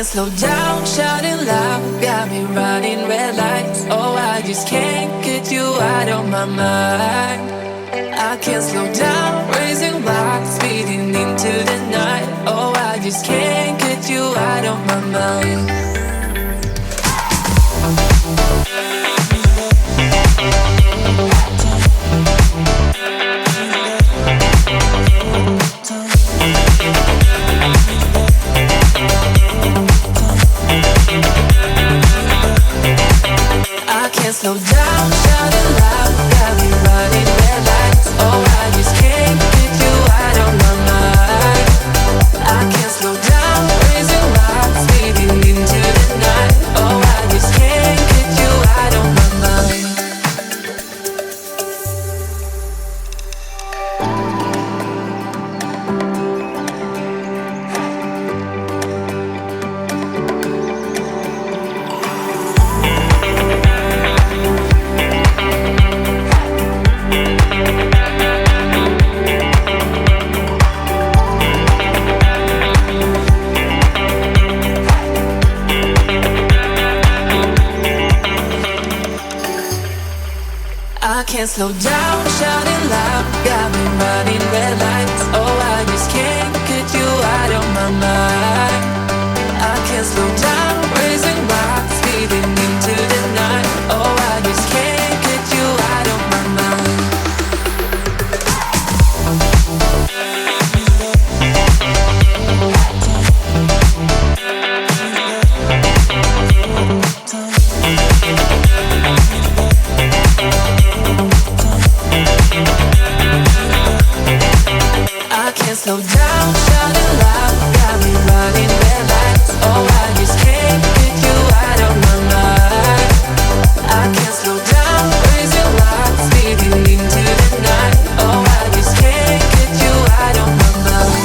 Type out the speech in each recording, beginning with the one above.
slow down, shouting loud, got me running red lights. Oh, I just can't get you out of my mind. I can't slow down, raising rocks, speeding into the night. Oh, I just can't get you out of my mind. I can't slow down, shouting loud, got me running red lights. Oh, I just can't get you out of my mind. I can't slow down, raising rocks, speeding into the night. Oh, I just can't get you out of my mind. I can't slow down, shouting loud, got me running red lights. Oh, I just can't get you out of my mind. I can't slow down, raising rocks, speeding into the night. Oh, I just can't get you out of my mind. I can't slow down, shouting loud, got me running red lights. Oh, I just can't get you out of my mind. I can't slow down, raising rocks, speeding into the night. Oh, I just can't get you out of my mind.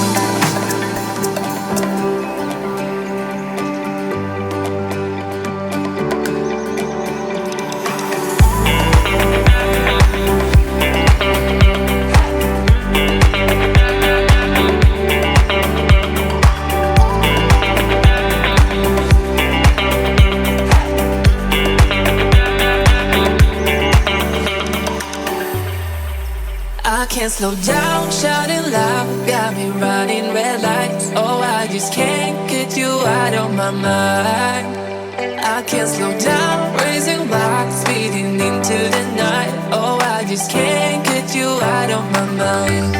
I can't slow down, shouting loud, got me running red lights. Oh, I just can't get you out of my mind. I can't slow down, raising rocks, speeding into the night. Oh, I just can't get you out of my mind.